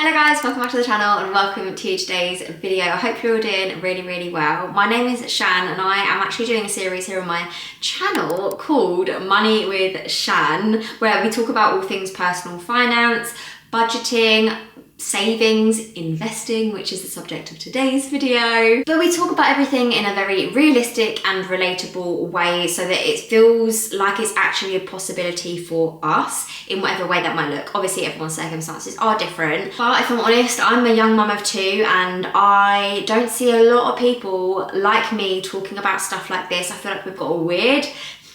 Hello guys, welcome back to the channel and welcome to today's video. I hope you're all doing really well. My name is Shan and I am actually doing a series here on my channel called Money with Shan, where we talk about all things personal finance, budgeting, savings, investing, which is the subject of today's video. But we talk about everything in a very realistic and relatable way so that it feels like it's actually a possibility for us in whatever way that might look. Obviously everyone's circumstances are different, but if I'm honest, I'm a young mum of two and I don't see a lot of people like me talking about stuff like this. I feel like we've got a weird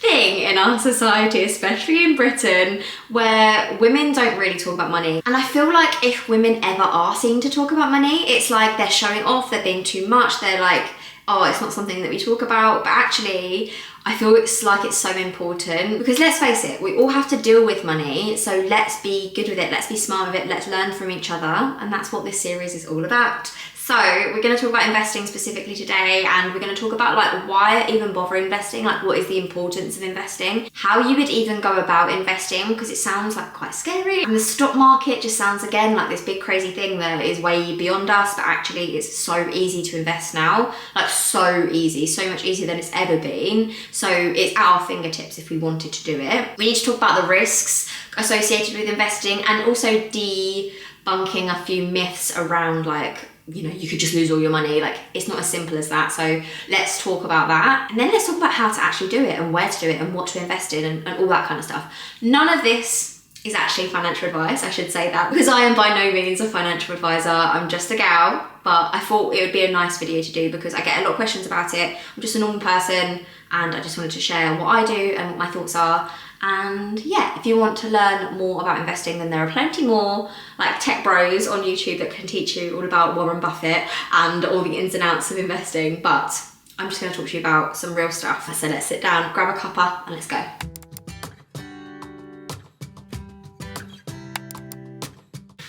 thing in our society, especially in Britain, where women don't really talk about money. And I feel like if women ever are seen to talk about money, it's like they're showing off, they're being too much, they're like, oh, it's not something that we talk about. But actually, I feel it's like it's so important because let's face it, we all have to deal with money. So let's be good with it, let's be smart with it, let's learn from each other. And that's what this series is all about. So we're going to talk about investing specifically today, and we're going to talk about like why even bother investing, like what is the importance of investing, how you would even go about investing, because it sounds like quite scary. And the stock market just sounds again like this big crazy thing that is way beyond us, but actually it's so easy to invest now, like so easy, so much easier than it's ever been. So it's at our fingertips if we wanted to do it. We need to talk about the risks associated with investing and also debunking a few myths around like, you know, you could just lose all your money. Like, it's not as simple as that. So let's talk about that. And then let's talk about how to actually do it and where to do it and what to invest in and all that kind of stuff. None of this is actually financial advice, I should say that, because I am by no means a financial advisor. I'm just a gal, but I thought it would be a nice video to do because I get a lot of questions about it. I'm just a normal person and I just wanted to share what I do and what my thoughts are. And yeah, if you want to learn more about investing, then there are plenty more like tech bros on YouTube that can teach you all about Warren Buffett and all the ins and outs of investing. But I'm just going to talk to you about some real stuff. So let's sit down, grab a cuppa and let's go.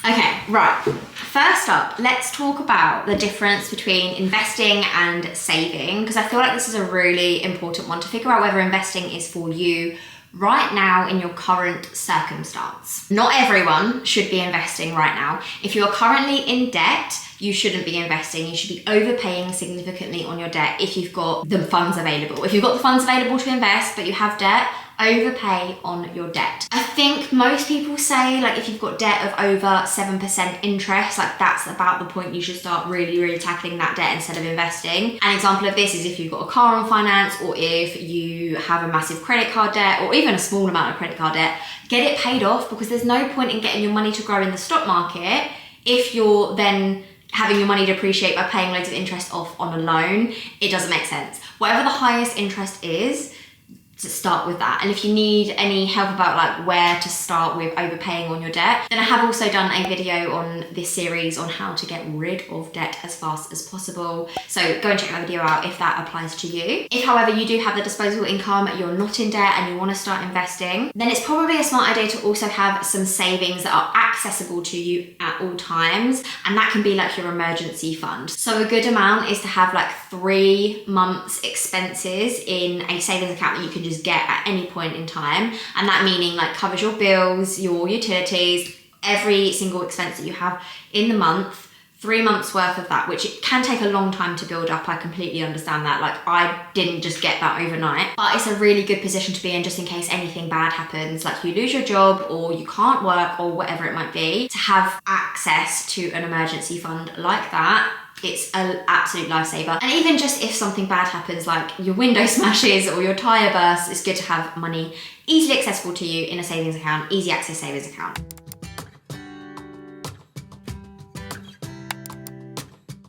Okay, right. First up, let's talk about the difference between investing and saving, because I feel like this is a really important one to figure out whether investing is for you right now in your current circumstance. Not everyone should be investing right now. If you are currently in debt, you shouldn't be investing. You should be overpaying significantly on your debt if you've got the funds available. If you've got the funds available to invest, but you have debt, overpay on your debt. I think most people say like if you've got debt of over 7% interest, like that's about the point you should start really tackling that debt instead of investing. An example of this is if you've got a car on finance, or if you have a massive credit card debt, or even a small amount of credit card debt, get it paid off, because there's no point in getting your money to grow in the stock market if you're then having your money depreciate by paying loads of interest off on a loan. It doesn't make sense. Whatever the highest interest is, to start with that. And if you need any help about like where to start with overpaying on your debt, then I have also done a video on this series on how to get rid of debt as fast as possible. So go and check that video out if that applies to you. If however you do have the disposable income, you're not in debt and you want to start investing, then it's probably a smart idea to also have some savings that are accessible to you at all times. And that can be like your emergency fund. So a good amount is to have like 3 months expenses in a savings account that you can just get at any point in time, and that meaning like covers your bills, your utilities, every single expense that you have in the month. 3 months worth of that, which it can take a long time to build up. I completely understand that. Like I didn't just get that overnight, but it's a really good position to be in just in case anything bad happens, like you lose your job or you can't work or whatever it might be. To have access to an emergency fund like that, it's an absolute lifesaver. And even just if something bad happens, like your window smashes or your tire bursts, it's good to have money easily accessible to you in a savings account, easy access savings account.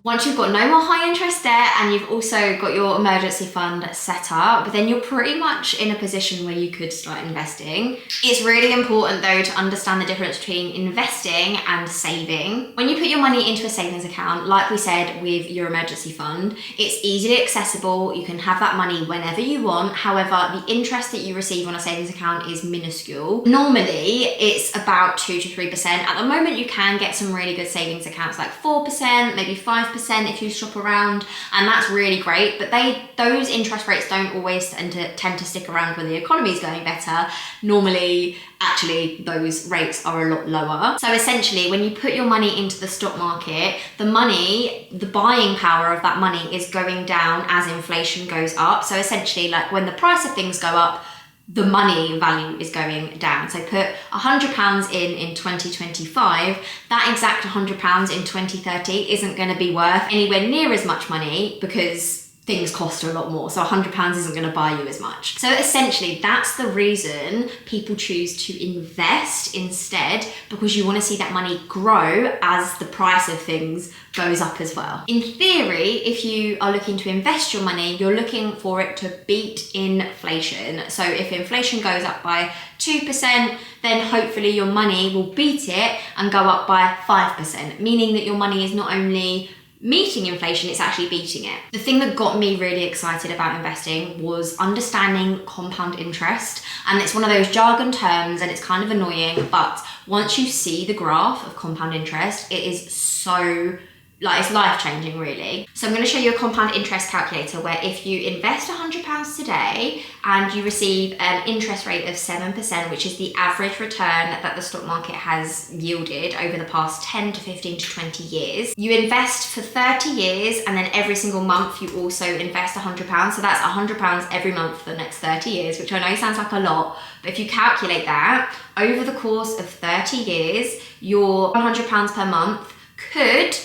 Once you've got no more high interest debt and you've also got your emergency fund set up, then you're pretty much in a position where you could start investing. It's really important though to understand the difference between investing and saving. When you put your money into a savings account, like we said with your emergency fund, it's easily accessible. You can have that money whenever you want. However, the interest that you receive on a savings account is minuscule. Normally, it's about 2 to 3%. At the moment, you can get some really good savings accounts like 4%, maybe 5%. 5% if you shop around, and that's really great. But those interest rates don't always tend to stick around when the economy is going better. Normally, actually, those rates are a lot lower. So essentially, when you put your money into the stock market, the buying power of that money is going down as inflation goes up. So essentially, like when the price of things go up, the money value is going down. So put £100 in 2025, that exact £100 in 2030 isn't going to be worth anywhere near as much money because things cost a lot more. So £100 isn't going to buy you as much. So essentially, that's the reason people choose to invest instead, because you want to see that money grow as the price of things goes up as well. In theory, if you are looking to invest your money, you're looking for it to beat inflation. So if inflation goes up by 2%, then hopefully your money will beat it and go up by 5%, meaning that your money is not only meeting inflation, it's actually beating it. The thing that got me really excited about investing was understanding compound interest. And it's one of those jargon terms and it's kind of annoying, but once you see the graph of compound interest, it is so, it's life-changing really. So I'm going to show you a compound interest calculator where if you invest £100 today and you receive an interest rate of 7%, which is the average return that the stock market has yielded over the past 10 to 15 to 20 years, you invest for 30 years and then every single month you also invest £100. So that's £100 every month for the next 30 years, which I know sounds like a lot, but if you calculate that over the course of 30 years, your £100 per month could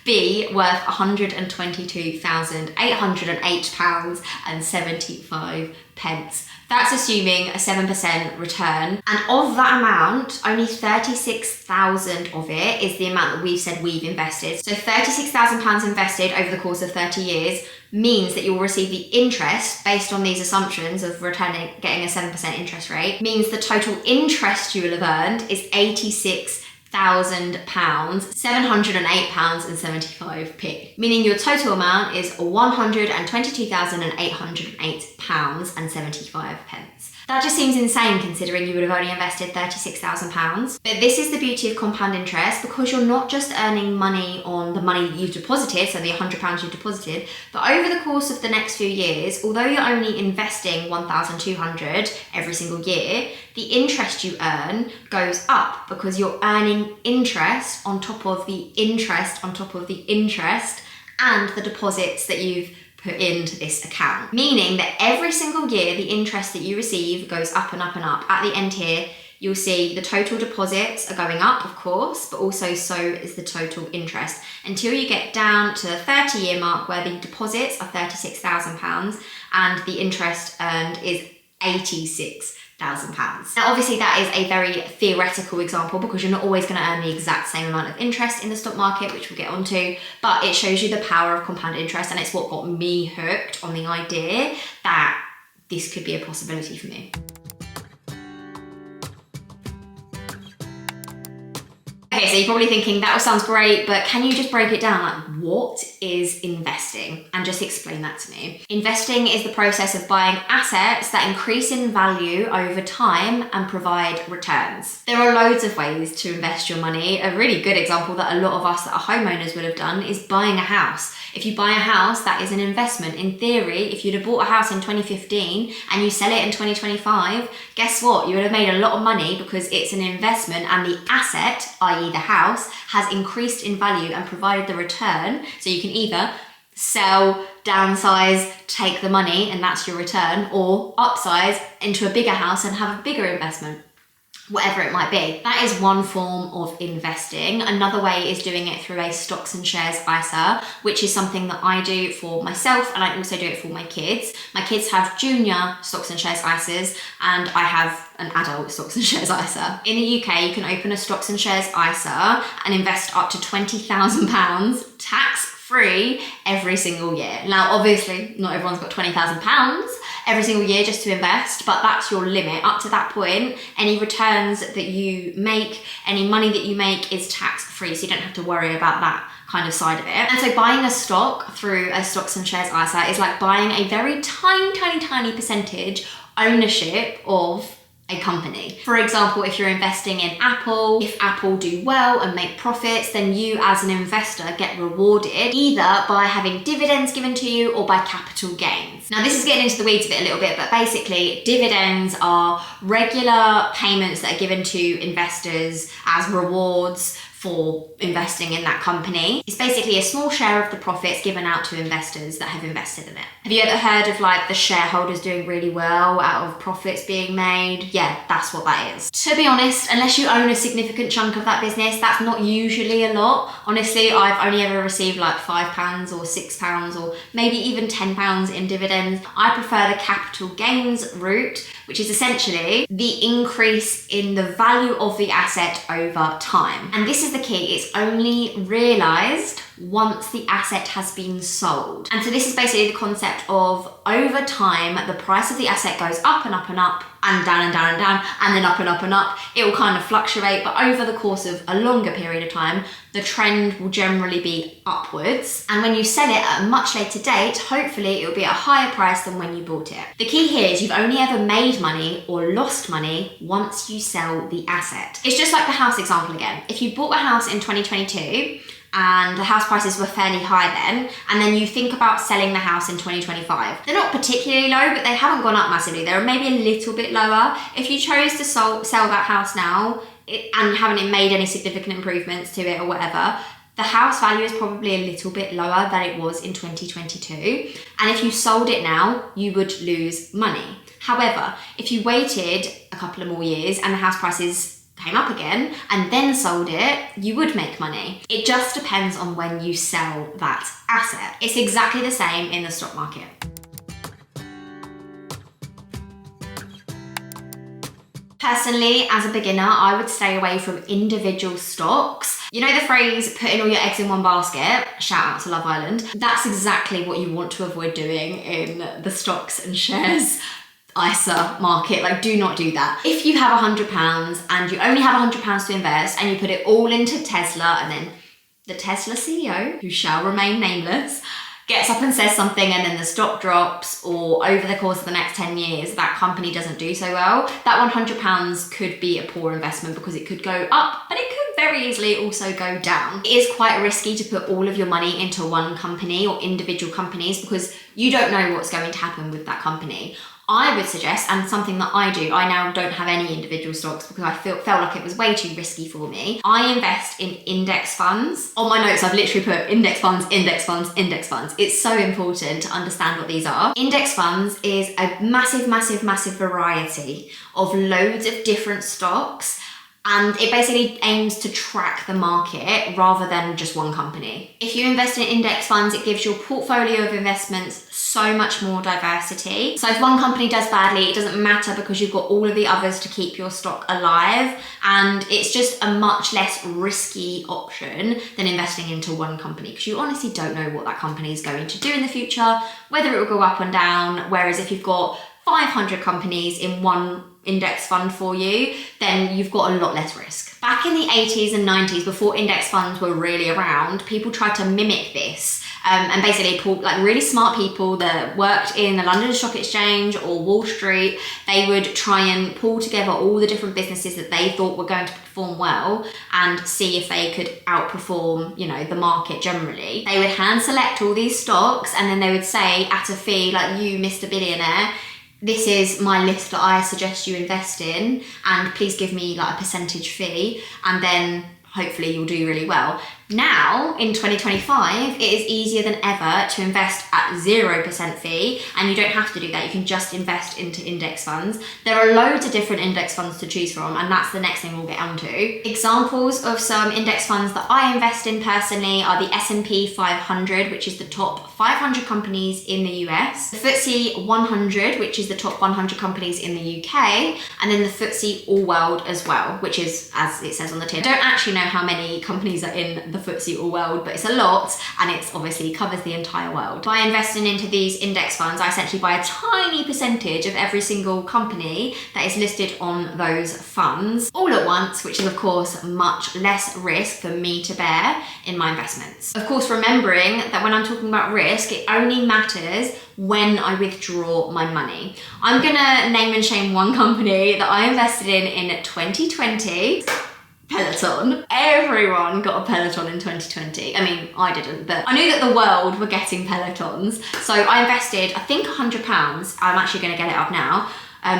be worth £122,808.75. That's assuming a 7% return. And of that amount, only 36,000 of it is the amount that we've said we've invested. So £36,000 invested over the course of 30 years means that you'll receive the interest based on these assumptions of getting a 7% interest rate, means the total interest you will have earned is £86,000, £708.75, meaning your total amount is £122,808.75. That just seems insane considering you would have only invested £36,000. But this is the beauty of compound interest, because you're not just earning money on the money that you've deposited, so the £100 you've deposited, but over the course of the next few years, although you're only investing $1,200 every single year, the interest you earn goes up because you're earning interest on top of the interest on top of the interest and the deposits that you've put into this account. Meaning that every single year, the interest that you receive goes up and up and up. At the end here, you'll see the total deposits are going up, of course, but also so is the total interest, until you get down to the 30-year mark where the deposits are £36,000 and the interest earned is £86,000. Now, obviously that is a very theoretical example because you're not always going to earn the exact same amount of interest in the stock market, which we'll get onto, but it shows you the power of compound interest, and it's what got me hooked on the idea that this could be a possibility for me. Okay, so you're probably thinking, that all sounds great, but can you just break it down? Like, what is investing? And just explain that to me. Investing is the process of buying assets that increase in value over time and provide returns. There are loads of ways to invest your money. A really good example that a lot of us that are homeowners would have done is buying a house. If you buy a house, that is an investment. In theory, if you'd have bought a house in 2015 and you sell it in 2025, guess what? You would have made a lot of money because it's an investment and the asset, i.e. the house, has increased in value and provided the return. So you can either sell, downsize, take the money, and that's your return, or upsize into a bigger house and have a bigger investment. Whatever it might be. That is one form of investing. Another way is doing it through a stocks and shares ISA, which is something that I do for myself, and I also do it for my kids. My kids have junior stocks and shares ISAs, and I have an adult stocks and shares ISA. In the UK, you can open a stocks and shares ISA and invest up to £20,000 tax-free every single year. Now, obviously, not everyone's got £20,000 every single year just to invest, but that's your limit. Up to that point, any returns that you make, any money that you make is tax-free, so you don't have to worry about that kind of side of it. And so buying a stock through a stocks and shares ISA is like buying a very tiny percentage ownership of a company. For example, if you're investing in Apple, if Apple do well and make profits, then you as an investor get rewarded either by having dividends given to you or by capital gains. Now, this is getting into the weeds of it a little bit, but basically dividends are regular payments that are given to investors as rewards for investing in that company. It's basically a small share of the profits given out to investors that have invested in it. Have you ever heard of like the shareholders doing really well out of profits being made? Yeah, that's what that is. To be honest, unless you own a significant chunk of that business, that's not usually a lot. Honestly, I've only ever received like £5 or £6 or maybe even £10 in dividends. I prefer the capital gains route, which is essentially the increase in the value of the asset over time. And this is the key, it's only realised once the asset has been sold. And so this is basically the concept of over time, the price of the asset goes up and up and up and down and down and down and then up and up and up. It will kind of fluctuate, but over the course of a longer period of time, the trend will generally be upwards. And when you sell it at a much later date, hopefully it will be at a higher price than when you bought it. The key here is you've only ever made money or lost money once you sell the asset. It's just like the house example again. If you bought a house in 2022, and the house prices were fairly high then, and then you think about selling the house in 2025. They're not particularly low, but they haven't gone up massively. They're maybe a little bit lower. If you chose to sell that house now and haven't made any significant improvements to it or whatever, the house value is probably a little bit lower than it was in 2022. And if you sold it now, you would lose money. However, if you waited a couple of more years and the house prices came up again and then sold it, you would make money. It just depends on when you sell that asset. It's exactly the same in the stock market. Personally, as a beginner, I would stay away from individual stocks. You know the phrase, putting all your eggs in one basket? Shout out to Love Island. That's exactly what you want to avoid doing in the stocks and shares ISA market. Like, do not do that. If you have £100 and you only have £100 to invest and you put it all into Tesla, and then the Tesla CEO, who shall remain nameless, gets up and says something and then the stock drops, or over the course of the next 10 years that company doesn't do so well, that £100 could be a poor investment because it could go up, but it could very easily also go down. It is quite risky to put all of your money into one company or individual companies because you don't know what's going to happen with that company. I would suggest, and something that I do, I now don't have any individual stocks because I felt like it was way too risky for me. I invest in index funds. On my notes, I've literally put index funds, index funds, index funds. It's so important to understand what these are. Index funds is a massive, massive, massive variety of loads of different stocks. And it basically aims to track the market rather than just one company. If you invest in index funds, it gives your portfolio of investments so much more diversity. So if one company does badly, it doesn't matter because you've got all of the others to keep your stock alive. And it's just a much less risky option than investing into one company because you honestly don't know what that company is going to do in the future, whether it will go up and down. Whereas if you've got 500 companies in one index fund for you, then you've got a lot less risk. Back in the 80s and 90s, before index funds were really around, people tried to mimic this. And basically like really smart people that worked in the London Stock Exchange or Wall Street, they would try and pull together all the different businesses that they thought were going to perform well and see if they could outperform, you know, the market generally. They would hand select all these stocks and then they would say at a fee, like, you, Mr. Billionaire, this is my list that I suggest you invest in, and please give me like a percentage fee, and then hopefully you'll do really well. Now, in 2025, it is easier than ever to invest at 0% fee, and you don't have to do that. You can just invest into index funds. There are loads of different index funds to choose from, and that's the next thing we'll get onto. Examples of some index funds that I invest in personally are the S&P 500, which is the top 500 companies in the US, the FTSE 100, which is the top 100 companies in the UK, and then the FTSE All World as well, which is, as it says on the tin. I don't actually know how many companies are in the FTSE all world, but it's a lot, and it's obviously covers the entire world. By investing into these index funds, I essentially buy a tiny percentage of every single company that is listed on those funds all at once, which is of course much less risk for me to bear in my investments. Of course, remembering that when I'm talking about risk, it only matters when I withdraw my money. I'm gonna name and shame one company that I invested in 2020. Peloton. Everyone got a Peloton in 2020. I mean, I didn't, but I knew that the world were getting Pelotons. So I invested, I think £100. I'm actually gonna get it up now.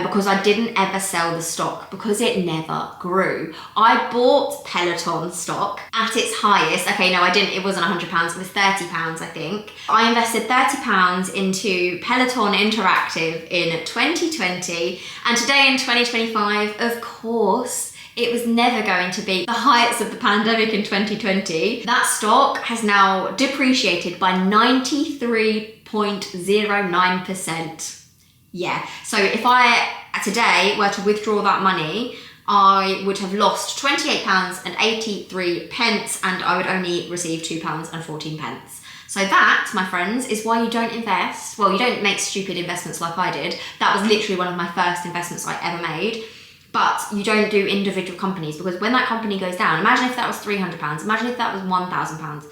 Because I didn't ever sell the stock because it never grew. I bought Peloton stock at its highest. Okay, no, I didn't. It wasn't £100. It was £30, I think. I invested £30 into Peloton Interactive in 2020. And today in 2025, of course, it was never going to be the heights of the pandemic in 2020. That stock has now depreciated by 93.09%. Yeah, so if I today were to withdraw that money, I would have lost £28.83 and I would only receive £2.14. So that, my friends, is why you don't invest. Well, you don't make stupid investments like I did. That was literally one of my first investments I ever made. But you don't do individual companies, because when that company goes down, imagine if that was £300, imagine if that was £1,000,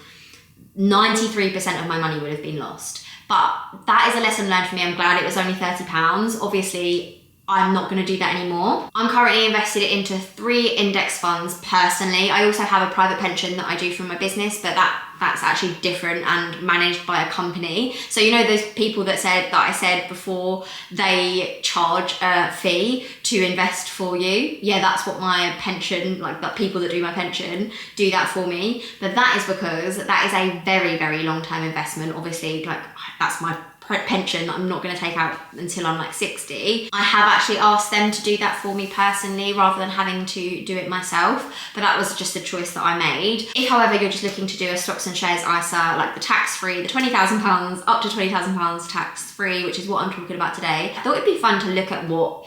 93% of my money would have been lost. But that is a lesson learned for me. I'm glad it was only £30. Obviously, I'm not going to do that anymore. I'm currently invested into 3 index funds personally. I also have a private pension that I do from my business, but that's actually different and managed by a company. So you know those people that I said before, they charge a fee to invest for you? Yeah, that's what my pension, like the people that do my pension, do that for me. But that is because that is a very, very long-term investment. Obviously, like that's my pension that I'm not going to take out until I'm like 60. I have actually asked them to do that for me personally rather than having to do it myself, but that was just a choice that I made. If however you're just looking to do a stocks and shares ISA, like the tax-free, the £20,000 up to £20,000 tax-free, which is what I'm talking about today, I thought it'd be fun to look at what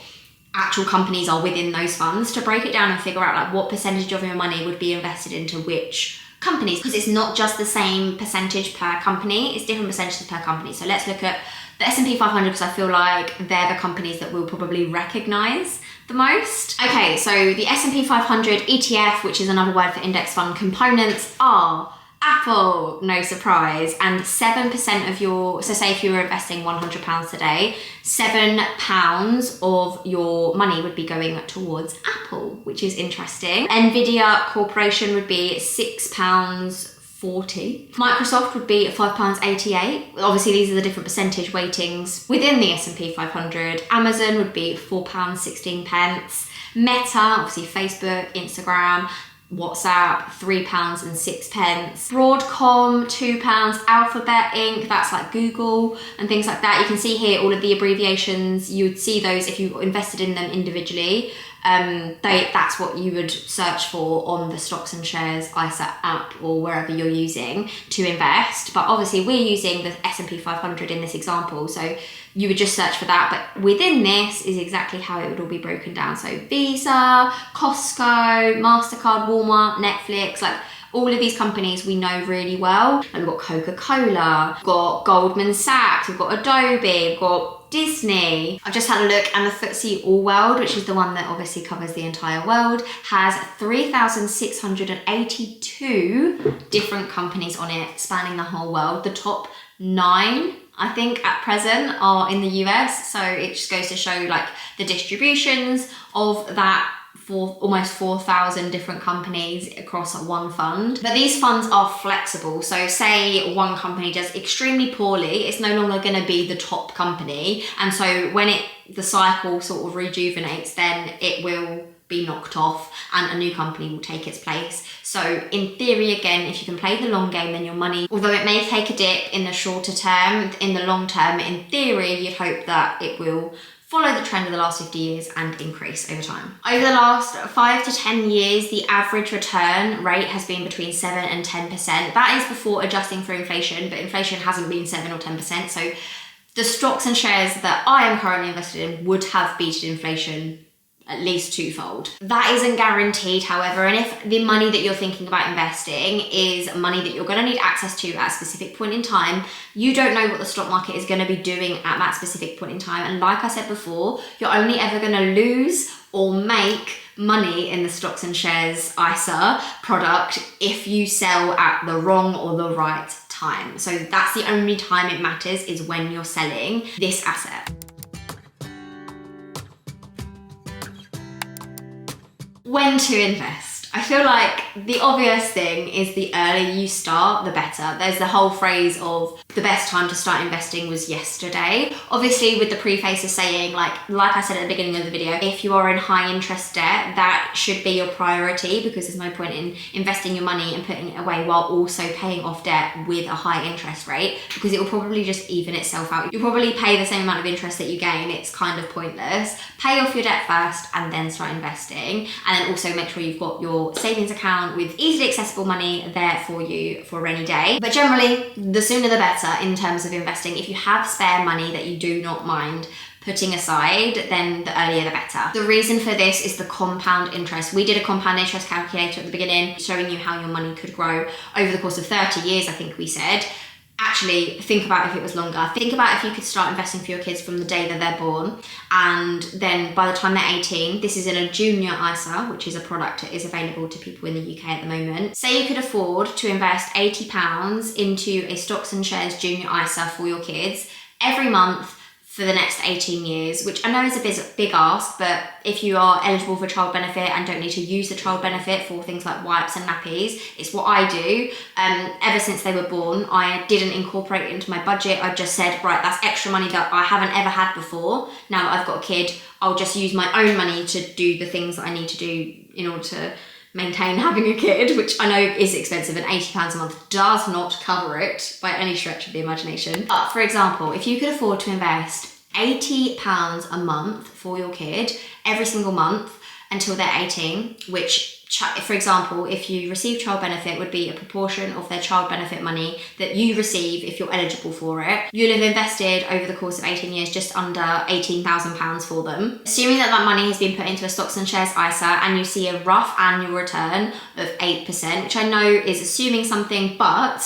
actual companies are within those funds, to break it down and figure out like what percentage of your money would be invested into which companies, because it's not just the same percentage per company, it's different percentages per company. So let's look at the S&P 500 because I feel like they're the companies that we'll probably recognize the most. Okay, so the S&P 500 ETF, which is another word for index fund components, are Apple, no surprise, and 7% of your, so say if you were investing £100 today, £7 of your money would be going towards Apple, which is interesting. Nvidia Corporation would be £6.40. Microsoft would be £5.88. Obviously, these are the different percentage weightings within the S&P 500. Amazon would be £4.16. Meta, obviously Facebook, Instagram, WhatsApp, £3.06. Broadcom, £2. Alphabet Inc., that's like Google and things like that. You can see here all of the abbreviations. You would see those if you invested in them individually. That's what you would search for on the stocks and shares ISA app or wherever you're using to invest. But obviously we're using the S&P 500 in this example, so you would just search for that. But within this is exactly how it would all be broken down. So Visa, Costco, MasterCard, Walmart, Netflix, like all of these companies we know really well. Like we've got Coca-Cola, we've got Goldman Sachs, we've got Adobe, we've got Disney. I've just had a look, and the FTSE All World, which is the one that obviously covers the entire world, has 3,682 different companies on it, spanning the whole world. The top 9, I think, at present are in the US. So it just goes to show like the distributions of that for almost 4,000 different companies across one fund. But these funds are flexible. So say one company does extremely poorly, it's no longer going to be the top company. And so when the cycle sort of rejuvenates, then it will be knocked off and a new company will take its place. So in theory, again, if you can play the long game, then your money, although it may take a dip in the shorter term, in the long term, in theory, you'd hope that it will follow the trend of the last 50 years and increase over time. Over the last 5 to 10 years, the average return rate has been between 7 and 10%. That is before adjusting for inflation, but inflation hasn't been 7 or 10%. So the stocks and shares that I am currently invested in would have beaten inflation at least twofold. That isn't guaranteed, however, and if the money that you're thinking about investing is money that you're going to need access to at a specific point in time, you don't know what the stock market is going to be doing at that specific point in time. And like I said before, you're only ever going to lose or make money in the stocks and shares ISA product if you sell at the wrong or the right time. So that's the only time it matters, is when you're selling this asset. When to invest. I feel like the obvious thing is the earlier you start, the better. There's the whole phrase of the best time to start investing was yesterday. Obviously with the preface of saying, like I said at the beginning of the video, if you are in high interest debt, that should be your priority, because there's no point in investing your money and putting it away while also paying off debt with a high interest rate, because it will probably just even itself out. You'll probably pay the same amount of interest that you gain. It's kind of pointless. Pay off your debt first and then start investing. And then also make sure you've got your savings account with easily accessible money there for you for a rainy day. But generally, the sooner the better in terms of investing. If you have spare money that you do not mind putting aside, then the earlier the better. The reason for this is the compound interest. We did a compound interest calculator at the beginning, showing you how your money could grow over the course of 30 years, I think we said. Actually, think about if it was longer. Think about if you could start investing for your kids from the day that they're born, and then by the time they're 18, this is in a junior ISA, which is a product that is available to people in the UK at the moment. Say you could afford to invest £80 into a stocks and shares junior ISA for your kids every month for the next 18 years, which I know is a big ask, but if you are eligible for child benefit and don't need to use the child benefit for things like wipes and nappies, it's what I do. Ever since they were born, I didn't incorporate it into my budget. I just said, right, that's extra money that I haven't ever had before. Now that I've got a kid, I'll just use my own money to do the things that I need to do in order to maintain having a kid, which I know is expensive, and £80 a month does not cover it by any stretch of the imagination. But for example, if you could afford to invest £80 a month for your kid every single month until they're 18, which, for example, if you receive child benefit, would be a proportion of their child benefit money that you receive if you're eligible for it. You'll have invested over the course of 18 years just under £18,000 for them. Assuming that that money has been put into a stocks and shares ISA, and you see a rough annual return of 8%, which I know is assuming something, but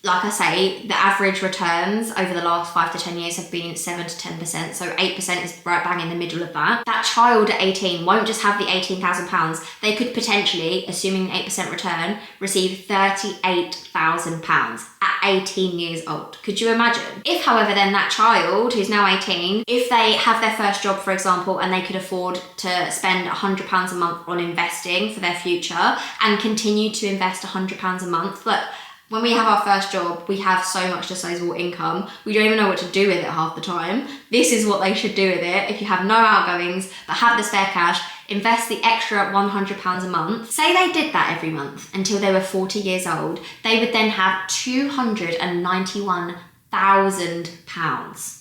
like I say, the average returns over the last 5 to 10 years have been 7 to 10%, so 8% is right bang in the middle of that. That child at 18 won't just have the £18,000, they could potentially, assuming an 8% return, receive £38,000 at 18 years old. Could you imagine? If, however, then that child who's now 18, if they have their first job, for example, and they could afford to spend £100 a month on investing for their future and continue to invest £100 a month, look, when we have our first job, we have so much disposable income. We don't even know what to do with it half the time. This is what they should do with it. If you have no outgoings, but have the spare cash, invest the extra £100 a month. Say they did that every month until they were 40 years old. They would then have £291,000.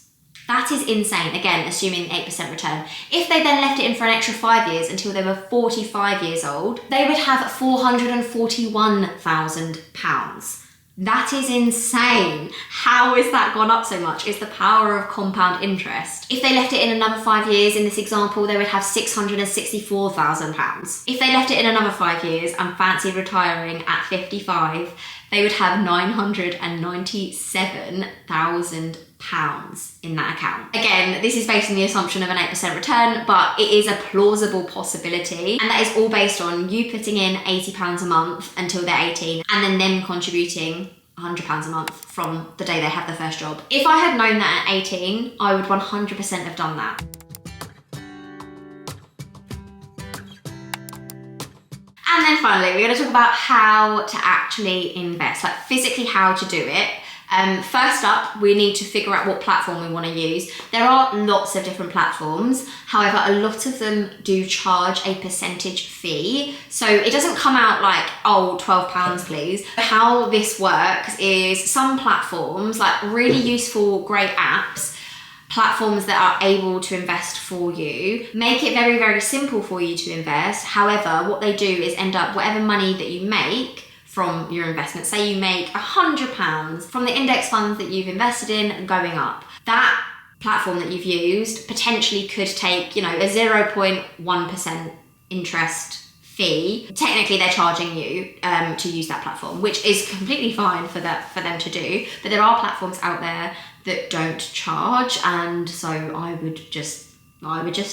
That is insane, again, assuming 8% return. If they then left it in for an extra 5 years until they were 45 years old, they would have £441,000. That is insane. How has that gone up so much? It's the power of compound interest. If they left it in another 5 years, in this example, they would have £664,000. If they left it in another 5 years and fancied retiring at 55, they would have £997,000 in that account. Again, this is based on the assumption of an 8% return, but it is a plausible possibility, and that is all based on you putting in £80 a month until they're 18 and then them contributing £100 a month from the day they have their first job. If I had known that at 18, I would 100% have done that. And then finally, we're going to talk about how to actually invest, like physically how to do it. First up, we need to figure out what platform we want to use. There are lots of different platforms. However, a lot of them do charge a percentage fee. So it doesn't come out like, oh, £12 please. How this works is some platforms, like really useful, great apps, platforms that are able to invest for you, make it very, very simple for you to invest. However, what they do is end up, whatever money that you make from your investment, say you make £100 from the index funds that you've invested in going up, that platform that you've used potentially could take, you know, a 0.1% interest fee. Technically they're charging you to use that platform, which is completely fine for them to do, but there are platforms out there that don't charge, and so I would just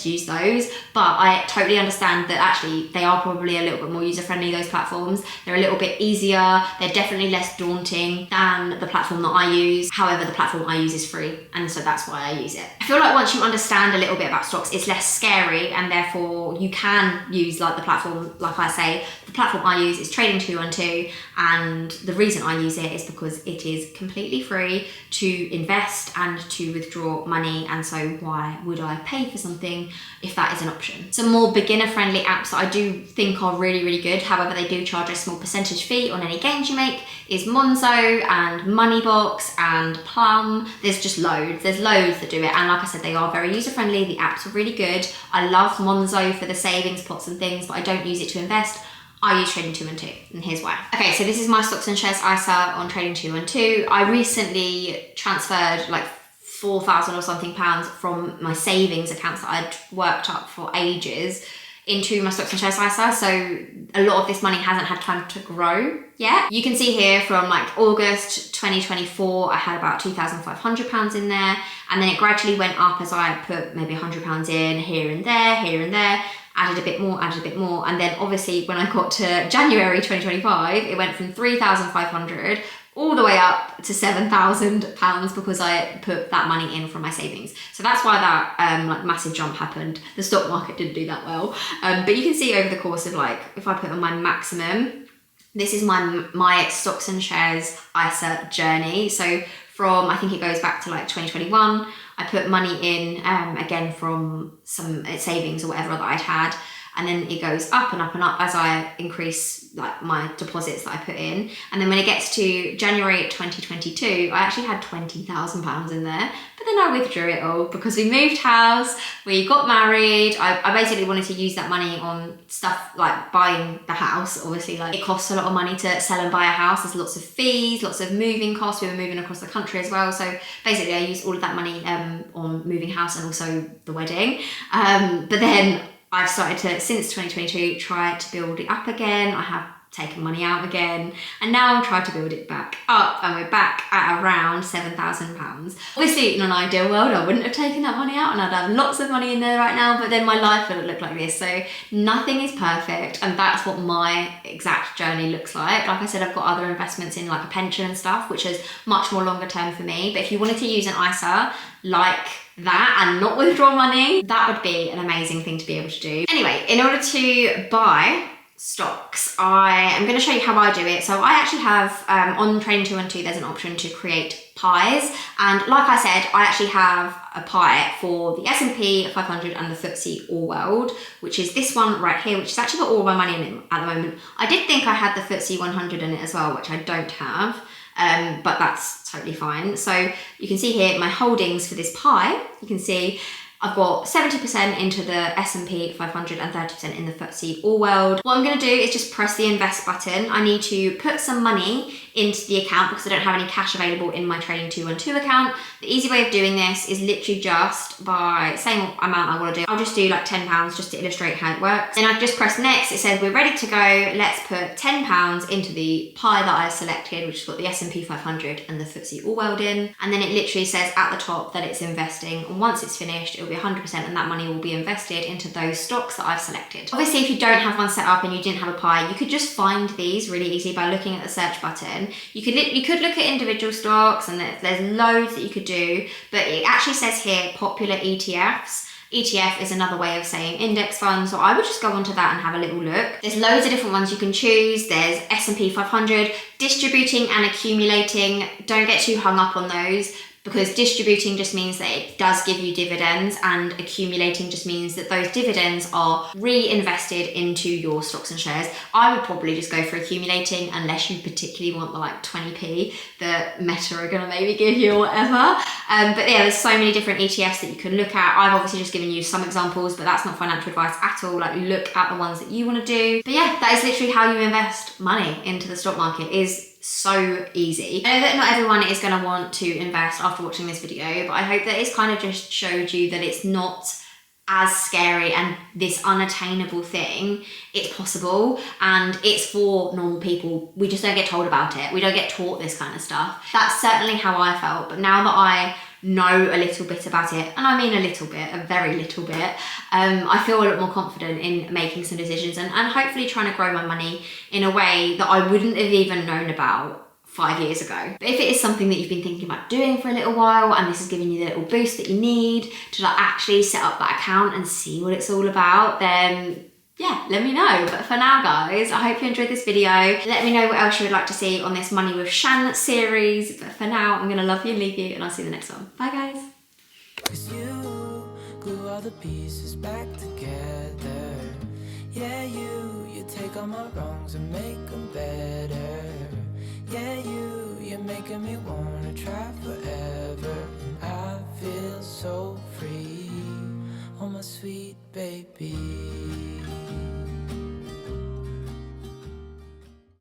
use those. But I totally understand that actually they are probably a little bit more user-friendly, those platforms. They're a little bit easier. They're definitely less daunting than the platform that I use. However, the platform I use is free, and so that's why I use it. I feel like once you understand a little bit about stocks, it's less scary, and therefore you can use like the platform, like I say, the platform I use is Trading 212, and the reason I use it is because it is completely free to invest and to withdraw money, and so why would I pay for something if that is an option? Some more beginner friendly apps that I do think are really, really good, however they do charge a small percentage fee on any gains you make, is Monzo and Moneybox and Plum. There's just loads that do it, and like I said, they are very user friendly. The apps are really good. I love Monzo for the savings pots and things, but I don't use it to invest. I use Trading 212, and here's why. Okay, so this is my stocks and shares ISA on Trading 212. I recently transferred like 4,000 or something pounds from my savings accounts that I'd worked up for ages into my stocks and shares ISA, so a lot of this money hasn't had time to grow yet. You can see here from like August 2024, I had about £2,500 in there, and then it gradually went up as I put maybe £100 in here and there, added a bit more, and then obviously when I got to January 2025, it went from 3,500 all the way up to £7,000 because I put that money in from my savings. So that's why that like massive jump happened. The stock market didn't do that well. But you can see over the course of like, if I put on my maximum, this is my stocks and shares ISA journey. So from, I think it goes back to like 2021, I put money in again from some savings or whatever that I'd had. And then it goes up and up and up as I increase like my deposits that I put in. And then when it gets to January 2022, I actually had £20,000 in there, but then I withdrew it all because we moved house, we got married. I basically wanted to use that money on stuff like buying the house. Obviously, like it costs a lot of money to sell and buy a house. There's lots of fees, lots of moving costs. We were moving across the country as well. So basically I used all of that money on moving house and also the wedding. But then I've started to, since 2022, try to build it up again. I have taken money out again, and now I'm trying to build it back up, and we're back at around £7,000. Obviously, in an ideal world, I wouldn't have taken that money out, and I'd have lots of money in there right now, but then my life wouldn't look like this. So nothing is perfect, and that's what my exact journey looks like. Like I said, I've got other investments in like a pension and stuff, which is much more longer term for me. But if you wanted to use an ISA like that and not withdraw money, that would be an amazing thing to be able to do. Anyway, in order to buy stocks, I am going to show you how I do it. So I actually have on Trading 212, there's an option to create pies, and like I said, I actually have a pie for the S&P 500 and the FTSE All World, which is this one right here, which has actually got all my money in it at the moment. I did think I had the FTSE 100 in it as well, which I don't have. But that's totally fine. So you can see here my holdings for this pie. You can see I've got 70% into the S&P 500 and 30% in the FTSE All World. What I'm going to do is just press the invest button. I need to put some money into the account because I don't have any cash available in my Trading 212 account. The easy way of doing this is literally just by saying what amount I want to do. I'll just do like £10 just to illustrate how it works. Then I just press next. It says we're ready to go. Let's put £10 into the pie that I selected, which has got the S&P 500 and the FTSE All World in. And then it literally says at the top that it's investing. And once it's finished, it'll be 100% and that money will be invested into those stocks that I've selected. Obviously, if you don't have one set up and you didn't have a pie, you could just find these really easy by looking at the search button. You could look at individual stocks, and there's loads that you could do, but it actually says here popular ETFs. ETF is another way of saying index fund, so I would just go onto that and have a little look. There's loads of different ones you can choose. There's S&P 500, distributing and accumulating. Don't get too hung up on those, because distributing just means that it does give you dividends, and accumulating just means that those dividends are reinvested into your stocks and shares. I would probably just go for accumulating unless you particularly want the like 20p that Meta are gonna maybe give you or whatever. But yeah, there's so many different ETFs that you can look at. I've obviously just given you some examples, but that's not financial advice at all. Like, look at the ones that you wanna do. But yeah, that is literally how you invest money into the stock market, is so easy. I know that not everyone is going to want to invest after watching this video, but I hope that it's kind of just showed you that it's not as scary and this unattainable thing. It's possible and it's for normal people. We just don't get told about it. We don't get taught this kind of stuff. That's certainly how I felt, but now that I know a little bit about it, and I mean a little bit, a very little bit, I feel a lot more confident in making some decisions and hopefully trying to grow my money in a way that I wouldn't have even known about 5 years ago. But if it is something that you've been thinking about doing for a little while and this is giving you the little boost that you need to like actually set up that account and see what it's all about, then yeah, let me know. But for now, guys, I hope you enjoyed this video. Let me know what else you would like to see on this Money with Shan series. But for now, I'm gonna love you and leave you, and I'll see you in the next one. Bye, guys. 'Cause you glue all the pieces back together. Yeah, you take all my wrongs and make them better. Yeah, you're making me wanna try forever. And I feel so free, oh my sweet baby.